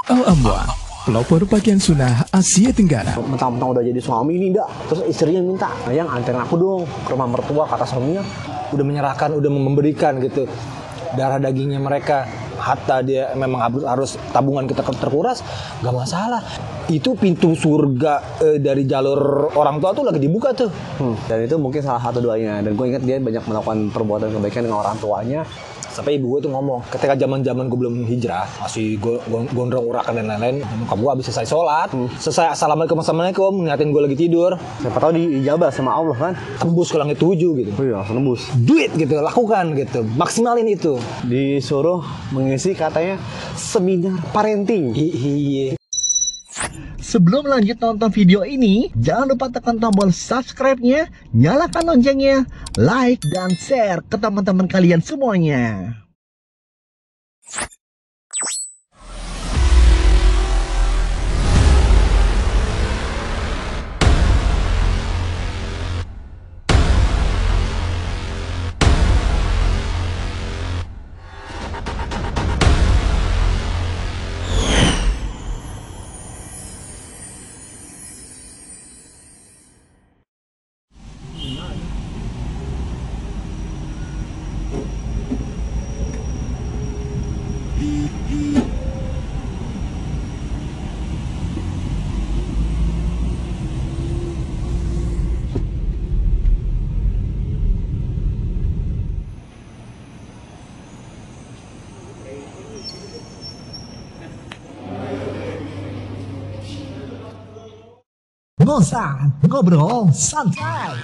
Al-Amwa, pelopor pakaian sunnah Asia Tenggara. Mentang-mentang udah jadi suami ini ndak, terus istrinya minta, yang anterin aku dong ke rumah mertua, kata suaminya. Udah menyerahkan, udah memberikan gitu darah dagingnya mereka, hatta dia memang harus tabungan kita terkuras, gak masalah. Itu pintu surga dari jalur orang tua tuh lagi dibuka tuh. Dan itu mungkin salah satu doanya. Dan gue ingat dia banyak melakukan perbuatan kebaikan dengan orang tuanya. Sampai ibu gue tuh ngomong, ketika zaman gue belum hijrah, masih gondrong urakan dan lain-lain, nyokap gue habis selesai sholat, selesai assalamualaikum, ngeliatin gue lagi tidur. Siapa tahu diijabah sama Allah kan. Tembus ke langit 7 gitu. Oh iya, nembus. Duit gitu, lakukan gitu, maksimalin itu. Disuruh mengisi katanya seminar parenting. Iya. Sebelum lanjut nonton video ini, jangan lupa tekan tombol subscribe-nya, nyalakan loncengnya, like, dan share ke teman-teman kalian semuanya. Ngosan, ngobrol, santai.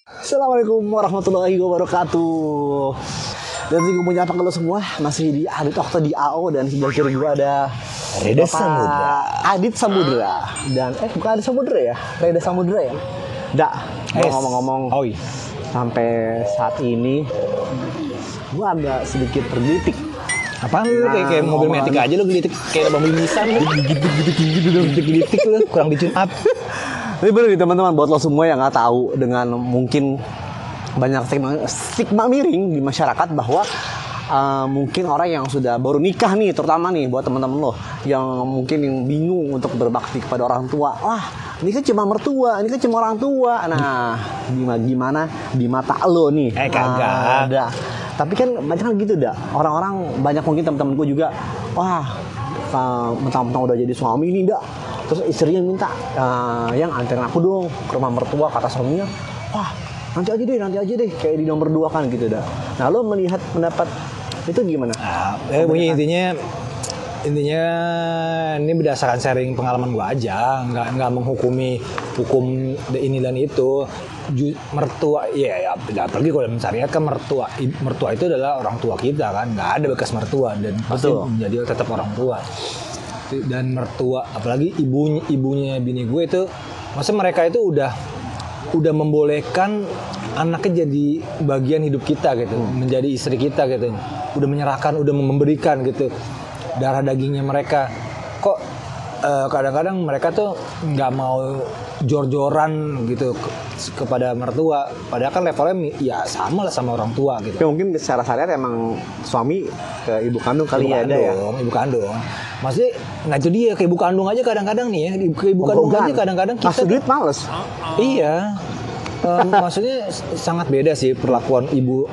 Assalamualaikum warahmatullahi wabarakatuh. Dan gue mau nyapa ke lo semua. Masih di Adit Okta di AO. Dan sebelah kiri gue ada Reda Samudra. Adit Samudra. Dan bukan Adit Samudra ya, Reda Samudra ya. Dak, gue ngomong-ngomong, sampai saat ini gue agak sedikit tergelitik. Apaan lu kayak mobil metik aja lu gelitik kayak mobil Nissan lu gelitik lu kurang di-tune up. Tapi bener nih teman-teman, buat lo semua yang nggak tahu, dengan mungkin banyak stigma miring di masyarakat bahwa mungkin orang yang sudah baru nikah nih, terutama nih buat teman-teman lo yang mungkin yang bingung untuk berbakti kepada orang tua. Wah, ini kan cuma mertua, ini kan cuma orang tua. Nah, gimana di mata lo nih? Kagak. Ada. Tapi kan banyak kan gitu dah. Orang-orang banyak mungkin teman-teman gue juga, wah, mentang-mentang udah jadi suami ini dah. Terus istrinya minta, yang anterin aku dong ke rumah mertua, kata suaminya. Wah, nanti aja deh, kayak di nomor 2 kan gitu dah. Nah, lo melihat pendapat itu gimana? Punya intinya ini berdasarkan sharing pengalaman gua aja, nggak menghukumi hukum ini dan itu. Mertua, ya apalagi kalau dalam syariat kan mertua itu adalah orang tua kita kan, nggak ada bekas mertua dan pasti menjadi tetap orang tua. Dan mertua, apalagi ibunya bini gue itu, maksudnya mereka itu udah membolehkan anaknya jadi bagian hidup kita gitu, menjadi istri kita gitu, udah menyerahkan, udah memberikan gitu darah dagingnya mereka. Kok kadang-kadang mereka tuh nggak mau jor-joran gitu kepada mertua, padahal kan levelnya ya sama lah sama orang tua gitu. Ya mungkin secara syariat emang suami ke ibu kandung kali ya, ibu kandung. Maksudnya nggak itu dia, ke ibu kandung aja kadang-kadang nih ya, ke ibu kandung aja kadang-kadang kita kasih duit males. Iya. Maksudnya sangat beda sih perlakuan ibu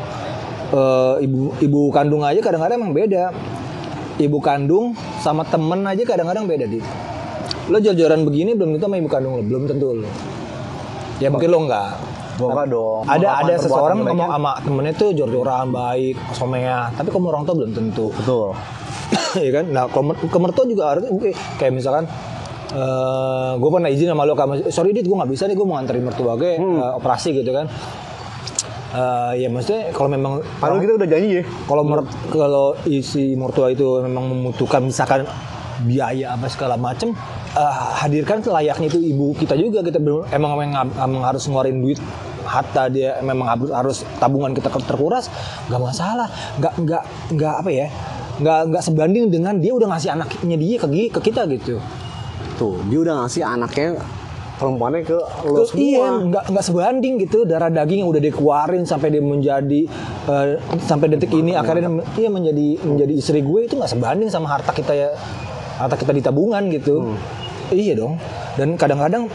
kandung aja kadang-kadang emang beda. Ibu kandung sama temen aja kadang-kadang beda di. Lo jor-joran begini belum tentu sama ibu kandung lo, belum tentu lo. Ya mungkin lo enggak. Gua dong. Ada seseorang ngomong sama temennya tuh jor-joran baik, somea, tapi kalau orang tua belum tentu. Betul. Iya kan? Nah, ke mertua juga harus kayak misalkan gue pernah izin sama lo, sorry Dit, gue nggak bisa nih, gue mau nganterin mertua gue operasi gitu kan. Ya maksudnya kalau memang padahal kita udah janji ya. Kalau isi mertua itu memang membutuhkan misalkan biaya apa segala macem, hadirkan layaknya itu ibu kita juga. Kita emang harus ngeluarin duit, hatta dia memang harus tabungan kita terkuras, nggak masalah. Nggak apa ya, nggak sebanding dengan dia udah ngasih anaknya dia ke kita gitu. Tuh, dia udah ngasih anaknya perempuannya ke lo Terus semua. iya, nggak sebanding gitu, darah daging yang udah dikeluarin sampai dia menjadi sampai detik ini akhirnya dia menjadi istri gue, itu nggak sebanding sama harta kita di tabungan gitu. Iya dong. Dan kadang-kadang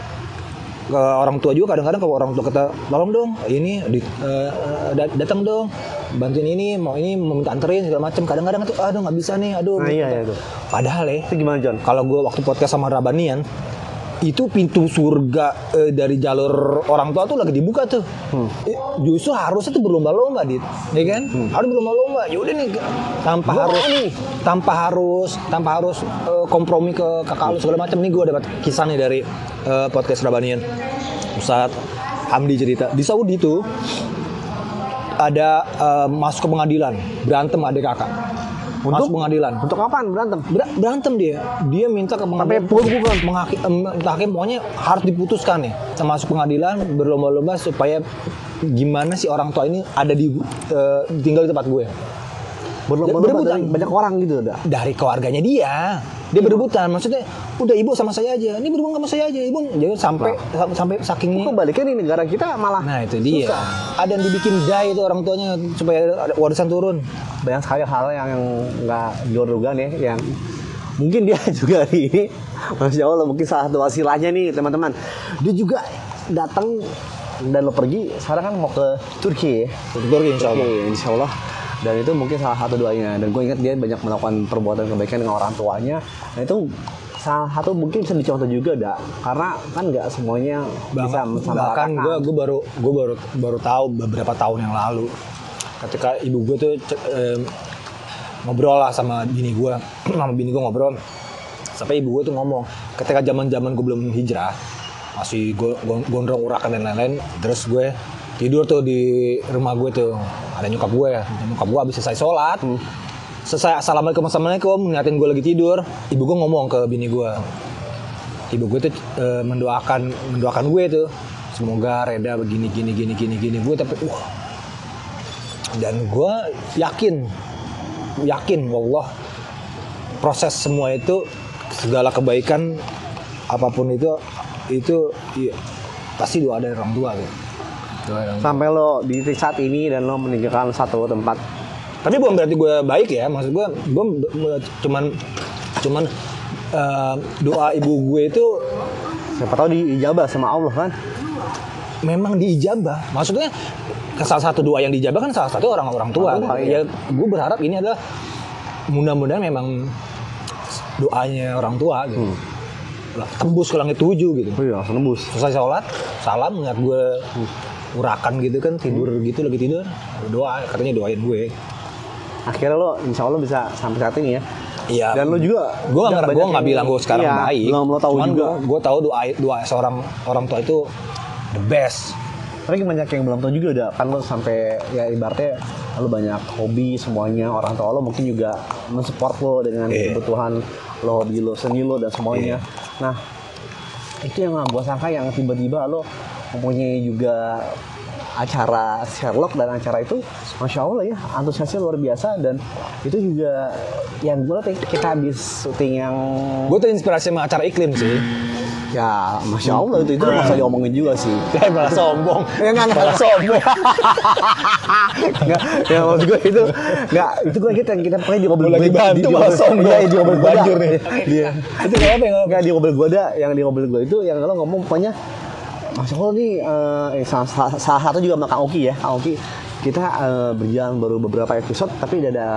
ke orang tua juga, kadang-kadang kalau orang tua kata tolong dong ini datang dong bantuin ini mau minta anterin segala macam, kadang-kadang tuh aduh nggak bisa nih, aduh. Nah, iya itu. Padahal Itu gimana John? kalau gue waktu podcast sama Rabanian itu pintu surga dari jalur orang tua tuh lagi dibuka tuh. Justru harusnya tuh berlomba-lomba, Dit, ya kan? Harus berlomba-lomba. Ya udah nih, tanpa harus kompromi ke kakak lu segala macam. Nih gue dapat kisah nih dari podcast Rabanian. Ustadz Hamdi cerita di Saudi tuh ada masuk ke pengadilan, berantem adik kakak. Masuk pengadilan. Untuk apaan berantem? Berantem dia minta ke pengadilan, hakim pokoknya harus diputuskan nih. Masuk pengadilan berlomba-lomba supaya gimana sih orang tua ini ada tinggal di tempat gue. Berlomba-lomba dari banyak orang gitu udah. Dari keluarganya dia berebutan, maksudnya udah ibu sama saya aja, ini berebut sama saya aja, ibu jangan sampai saking. Kok baliknya di negara kita malah. Nah itu dia. Ada yang dibikin dai itu orang tuanya supaya ada warisan turun. Banyak sekali hal yang nggak diduga nih, yang mungkin dia juga nih ini, Masya Allah, mungkin salah satu wasilahnya nih teman-teman. Dia juga datang dan lo pergi sekarang kan mau ke Turki ya. Turki Insya Allah. Dan itu mungkin salah satu doanya. Dan gue ingat dia banyak melakukan perbuatan kebaikan dengan orang tuanya. Nah itu salah satu mungkin bisa dicontoh juga, karena kan nggak semuanya bisa bahkan gue baru tahu beberapa tahun yang lalu ketika ibu gue tuh ngobrol lah sama bini gue ngobrol sampai ibu gue tuh ngomong ketika zaman gue belum hijrah, masih gondrong urakan dan lain-lain, terus gue tidur tuh di rumah gue tuh, ada nyokap gue habis selesai sholat, selesai assalamualaikum ngeliatin gue lagi tidur, ibu gue ngomong ke bini gue, ibu gue tuh mendoakan gue tuh, semoga Reda begini gini gue, tapi dan gue yakin wallah proses semua itu, segala kebaikan apapun itu iya, pasti doa dari orang tua gitu. Sampai lo di titik saat ini dan lo meninggalkan satu tempat. Tapi bukan berarti gue baik ya, maksud gue cuman doa ibu gue itu Siapa tahu diijabah sama Allah kan? memang diijabah. Maksudnya salah satu doa yang diijabah kan salah satu orang tua. Ya gue berharap ini adalah mudah-mudahan memang doanya orang tua gitu. Tembus ke langit 7 gitu. Oh iya, nembus. Selesai sholat, salam ngeliat gue urakan gitu kan, tidur gitu, lagi tidur, doa, katanya doain gue. Akhirnya lo insya Allah bisa sampai saat ini ya. Iya. Dan lo juga, gue nggak bilang gue sekarang baik. Lo tahu cuman juga. Gue tahu doa seorang orang tua itu the best. Tapi banyak yang belum tahu juga udah kan lo sampai ya ibaratnya lo banyak hobi semuanya, orang tua lo mungkin juga mensupport lo dengan kebutuhan lo, hobi lo, seni lo dan semuanya. Nah itu yang gue sangka, yang tiba-tiba lo mempunyai juga acara Sherlock, dan acara itu Masya Allah ya antusiasnya luar biasa. Dan itu juga yang gue lihat kita habis syuting yang gue terinspirasi sama acara iklim sih. ya Masya Allah itu nggak usah diomongin juga sih. Ya malah sombong. Ya nggak sombong. Nggak, ya maksud gue itu nggak, itu gue kita pakai di mobil lagi bantu malah sombong. Iya, di mobil gue Banjur nih. Dia Itu apa yang nggak di mobil gue yang di mobil gue itu yang lo ngomong pokoknya Masya Allah nih salah satu juga sama Kang Oki ya. Kang Oki kita berjalan baru beberapa episode tapi udah ada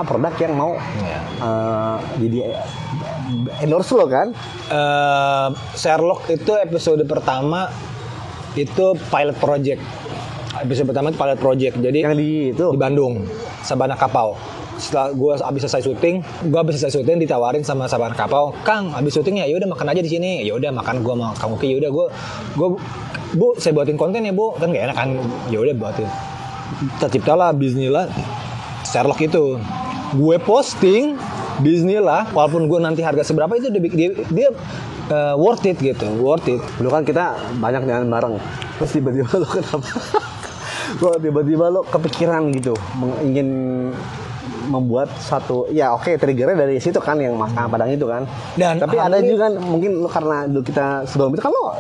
produk yang mau jadi endorse lo kan. Sherlock itu episode pertama itu pilot project. Episode pertama itu pilot project. Jadi Yang di Bandung, Sabana Kapau. Setelah gue habis selesai syuting ditawarin sama Sabana Kapau, Kang, habis syutingnya ya udah makan aja di sini. Ya udah makan, gue sama Kang Uki, ya udah gue Bu, saya buatin konten ya Bu, kan gak enak kan. Ya udah buatin. Terciptalah bismillah Sherlock itu. Gue posting bismillah, walaupun gue nanti harga seberapa itu dia worth it gitu, worth it. Dulu kan kita banyak jalan bareng, terus tiba-tiba lo kenapa? Tiba-tiba lo kepikiran gitu ingin membuat satu ya oke triggernya dari situ kan yang makanan Padang itu kan. Dan tapi ada juga kan mungkin lu karena dulu kita sebelum itu kan lo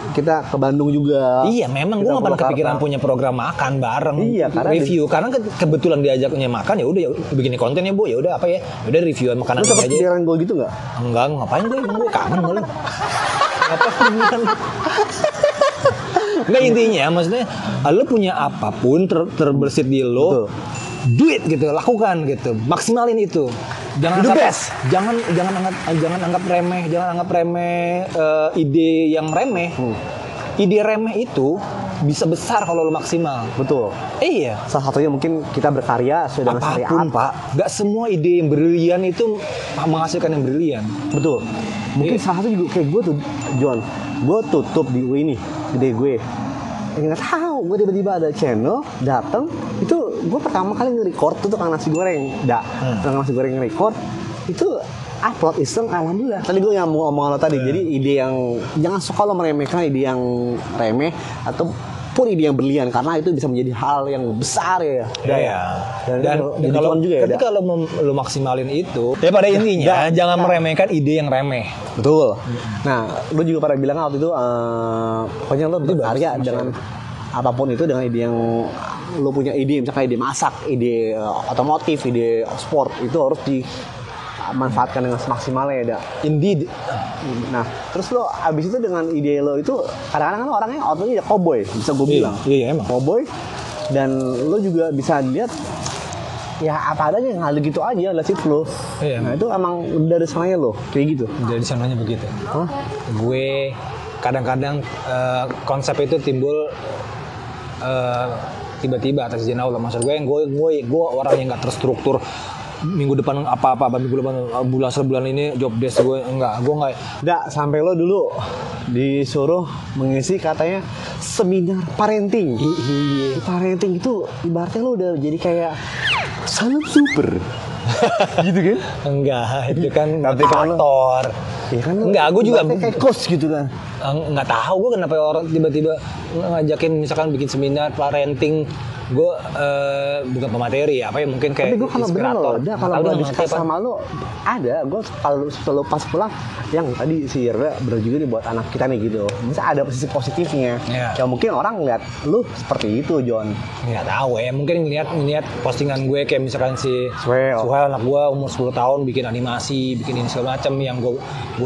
kita ke Bandung juga. Iya, memang gue Kita nggak pernah Purwakarta. kepikiran punya program makan bareng, Iya, karena review. Karena kebetulan diajaknya makan ya udah bikin konten ya bu, ya udah apa ya, udah review makanan Lu ini sempet aja. pikiran gue gitu nggak? Enggak, ngapain gue kangen malah. Ngapain? Nggak, intinya maksudnya lo punya apapun terbersit di lo, Betul. duit gitu, lakukan gitu, maksimalin itu. Jangan The anggap, best. jangan anggap remeh ide yang remeh. Ide remeh itu bisa besar kalau lo maksimal. Betul. Iya. Salah satunya mungkin kita berkarya sesuai dengan syariat. Apapun pak, nggak semua ide yang brilian itu menghasilkan yang brilian. Betul. Mungkin salah satu juga kayak gue tuh, John. Gue tutup di UI nih, gede gue. Nggak tahu, gue tiba-tiba ada channel datang. Itu gue pertama kali nge-record tuh tukang nasi goreng. Tukang nasi goreng nge-record itu upload iseng, alhamdulillah. Tadi gue yang mau ngomong lo tadi, jadi ide yang jangan suka lo meremehkan ide yang remeh ataupun ide yang berlian karena itu bisa menjadi hal yang besar ya. Iya. Dan jadi kalau cuan juga ya. ketika lo maksimalin itu, ya pada intinya jangan meremehkan ide yang remeh. Betul. Nah, lu juga pada bilang waktu itu, pokoknya lu berkarya dengan apapun itu dengan ide yang lu punya ide, misalkan ide masak, ide otomotif, ide sport itu harus dimanfaatkan dengan semaksimalnya ya. Indeed. Nah, terus lo abis itu dengan ide lo itu kadang-kadang kan orangnya outputnya cowboy, bisa gue bilang. Iya emang. Cowboy, dan lo juga bisa lihat ya apa adanya ngalir gitu aja lah situ lo. Iya. Nah itu emang dari sananya lo kayak gitu. Dari sananya begitu. Hah? Gue kadang-kadang konsep itu timbul tiba-tiba atas izin Allah. Maksud gue orang yang nggak terstruktur. Minggu depan apa minggu depan bulan sebulan ini job desk gue enggak. Sampai lo dulu disuruh mengisi katanya seminar parenting. Iya. Parenting itu ibaratnya lo udah jadi kayak salam super. Gitu kan? Enggak, itu kan Tapi kan lo- motivator. Ya kan lo Enggak, gue juga ibaratnya kayak coach gitu kan. nggak tahu gue kenapa orang tiba-tiba ngajakin misalkan bikin seminar parenting. Gue bukan pemateri apa ya, mungkin kayak Tapi gue kalau bener inspirator. lo, kalau gue diskus sama lo ada, gue kalau selalu pas pulang yang tadi si Yerda bener juga nih buat anak kita nih gitu. Bisa ada sisi positifnya. Iya. Ya mungkin orang ngeliat lu seperti itu, John. nggak tahu ya, mungkin ngeliat postingan gue kayak misalkan si Suhel. anak gue umur 10 tahun bikin animasi, bikin ini segala macam yang gue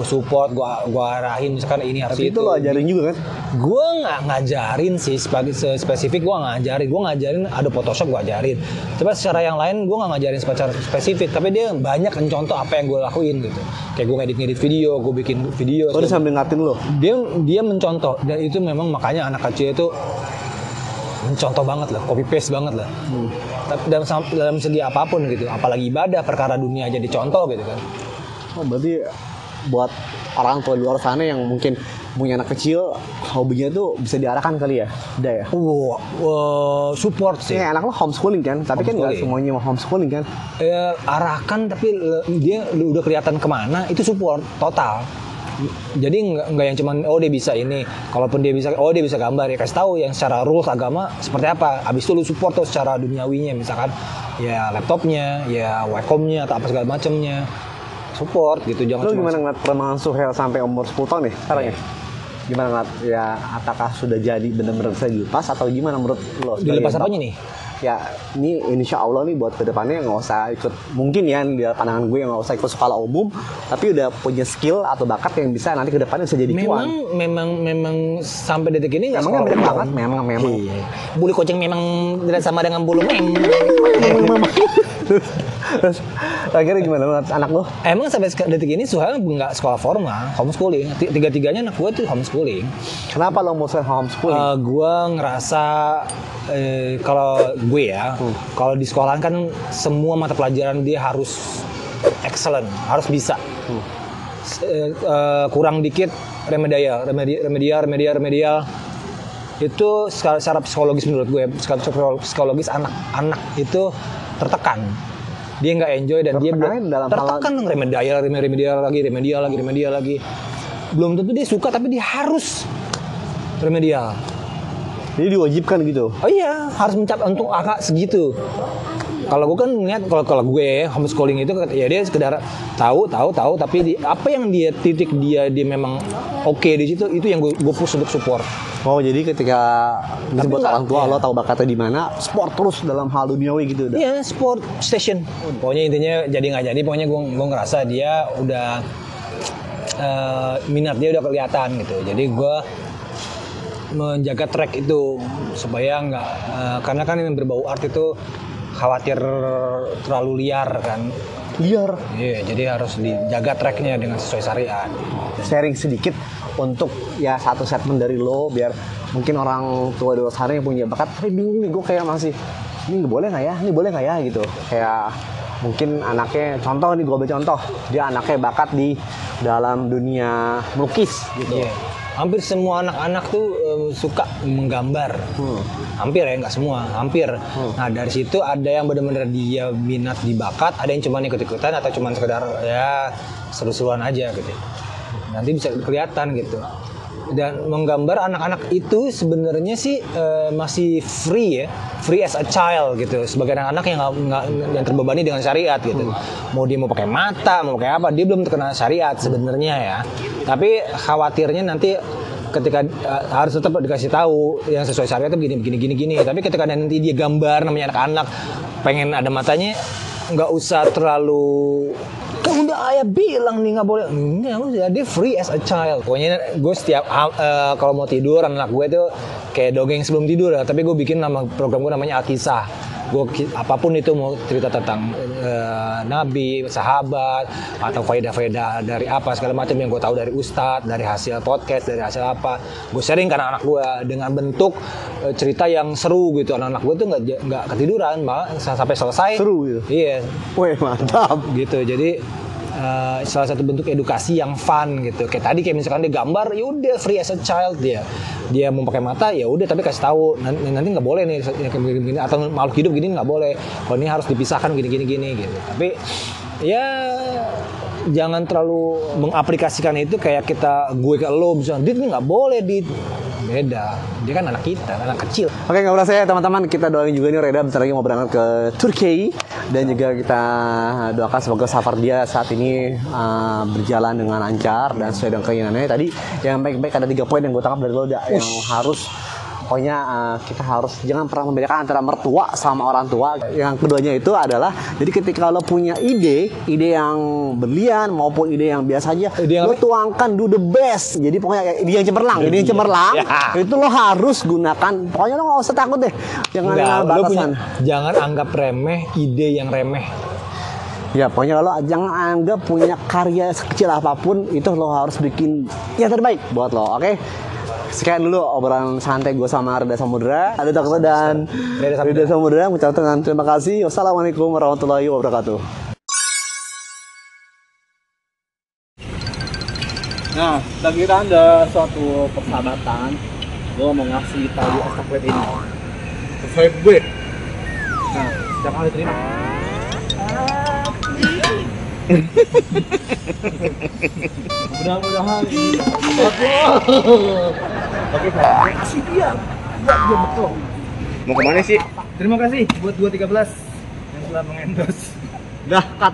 support, gue arahin misalkan ini harus Tapi itu lo ajarin juga kan? Gue nggak ngajarin sih spesifik, gue ngajarin ada Photoshop gue ajarin. Tapi secara yang lain gue nggak ngajarin secara spesifik, tapi dia banyak mencontoh apa yang gue lakuin gitu. Kayak gue ngedit video, gue bikin video. Lo udah sambil ngatin lo. Dia mencontoh, dan itu memang makanya anak kecil itu mencontoh banget lah, copy paste banget lah. Dalam segi apapun gitu, apalagi ibadah, perkara dunia jadi contoh gitu kan. Oh, berarti buat orang tua di luar sana yang mungkin punya anak kecil, hobinya tuh bisa diarahkan kali ya? Udah ya? Support sih. Ya, anak lo homeschooling kan? Tapi kan nggak Homeschooling. semuanya mau homeschooling kan? Arahkan, tapi dia udah kelihatan kemana, itu support total. Jadi nggak yang cuman dia bisa ini, kalaupun dia bisa gambar, ya kasih tahu yang secara rules agama seperti apa. Abis itu lu support tuh secara duniawinya, misalkan ya laptopnya, ya wacomnya atau apa segala macamnya, support gitu. Jangan Lo cuma gimana ngeliat perkembangan Suhel sampai umur 10 tahun nih sekarang ya? Gimana ngeliat ya, apakah sudah jadi benar-benar bisa dilepas atau gimana menurut lo? dilepas apanya nih? Ya ini insya Allah nih buat kedepannya nggak usah ikut, mungkin ya di pandangan gue nggak usah ikut sekolah umum, tapi udah punya skill atau bakat yang bisa nanti kedepannya bisa jadi cuan. Memang sampai detik ini nggak Memangnya sekolah banyak umum. banget, memang. Iya. Bulu kucing memang tidak sama dengan bulu Terus akhirnya gimana menurut anak lo? Emang sampai detik ini Suhail nggak sekolah formal, homeschooling. Tiga-tiganya anak gue tuh homeschooling. Kenapa lo mau homeschooling? Gue ngerasa kalau gue ya, kalau di sekolahan kan semua mata pelajaran dia harus excellent, harus bisa. Kurang dikit remedial. Itu secara psikologis menurut gue, secara psikologis anak-anak itu tertekan. Dia nggak enjoy dan dia tertekan dong, remedial lagi. Belum tentu dia suka, tapi dia harus remedial. Jadi diwajibkan gitu? Oh iya, harus mencapai untuk angka segitu. Kalau gue kan ngeliat kalau gue homeschooling itu ya dia sekedar tahu tapi apa yang dia titik dia memang oke di situ itu yang gue push untuk support. Oh jadi ketika buat orang tua lo tahu bakatnya di mana, sport terus dalam hal duniawi gitu udah. Iya, sport station. Pokoknya intinya jadi nggak jadi, pokoknya gue ngerasa dia udah minat dia udah kelihatan gitu. Jadi gue menjaga track itu supaya nggak karena kan yang berbau art itu khawatir terlalu liar kan. Liar. Iya, jadi harus dijaga tracknya dengan sesuai syariat. Sharing sedikit untuk ya satu statement dari lo biar mungkin orang tua di luar sana yang punya bakat tapi bingung nih gue kayak masih ini boleh nggak ya, ini boleh nggak ya gitu. Kayak mungkin anaknya contoh nih gue ambil contoh dia anaknya bakat di dalam dunia melukis gitu. Iya. Hampir semua anak-anak tuh suka menggambar. Hampir ya, nggak semua, hampir. Nah dari situ ada yang benar-benar dia minat di bakat, ada yang cuma ikut-ikutan atau cuma sekedar ya seru-seruan aja gitu. Nanti bisa kelihatan gitu. Dan menggambar anak-anak itu sebenarnya sih masih free ya, free as a child gitu. Sebagai anak-anak yang terbebani dengan syariat gitu. Mau dia mau pakai mata, mau pakai apa, dia belum terkena syariat sebenarnya ya. Tapi khawatirnya nanti ketika harus tetap dikasih tahu yang sesuai syariat itu begini. Tapi ketika nanti dia gambar namanya anak-anak pengen ada matanya, nggak usah terlalu kan udah ayah bilang nih nggak boleh. Enggak, dia free as a child. Pokoknya gue setiap kalau mau tidur anak gue tuh kayak dongeng sebelum tidur ya. Tapi gue bikin nama program gue namanya Al-Kisah. Gue apapun itu mau cerita tentang nabi, sahabat atau faedah-faedah dari apa segala macam yang gue tahu dari ustadz, dari hasil podcast, dari hasil apa. Gue sharing ke anak-anak gue dengan bentuk cerita yang seru gitu. Anak-anak gue tuh nggak ketiduran malah sampai selesai. Seru gitu. Iya. Wih mantap. Gitu. Jadi salah satu bentuk edukasi yang fun gitu. Kayak tadi kayak misalkan dia gambar, ya udah free as a child dia mau pakai mata ya udah tapi kasih tahu nanti nggak boleh nih gini, atau makhluk hidup gini nggak boleh. Kalau ini harus dipisahkan gini gitu. Tapi ya jangan terlalu mengaplikasikan itu kayak gue ke lo misalnya dit ini nggak boleh dit. Beda, dia kan anak kita, anak kecil. Oke, nggak berasa ya teman-teman, kita doain juga nih Reda bentar lagi mau berangkat ke Turki dan juga kita doakan semoga safar dia saat ini berjalan dengan lancar dan sesuai dengan keinginannya. Tadi yang baik-baik ada 3 poin yang gue tangkap dari lo yang harus pokoknya kita harus jangan pernah membedakan antara mertua sama orang tua. Yang keduanya itu adalah jadi ketika lo punya ide yang berlian maupun ide yang biasa aja, lo tuangkan do the best. Jadi pokoknya ide yang cemerlang, itu lo harus gunakan. Pokoknya lo nggak usah takut deh, jangan batasan. Jangan anggap remeh ide yang remeh. Ya pokoknya lo jangan anggap punya karya sekecil apapun itu lo harus bikin yang terbaik buat lo, oke? Sekian dulu obrolan santai gue sama Reda Samudra, ada Dokter dan Reda Samudra. Mengucapkan terima kasih. Wassalamualaikum warahmatullahi wabarakatuh. Nah, bagi kita ada suatu persahabatan. Gue mau ngasih tali estafet ini sesuai gue. Nah, setiap kali terima. Mudah-mudahan oke, kasih dia betul. Mau kemana sih? Terima kasih buat 213 yang telah mengendorse. Dah, cut.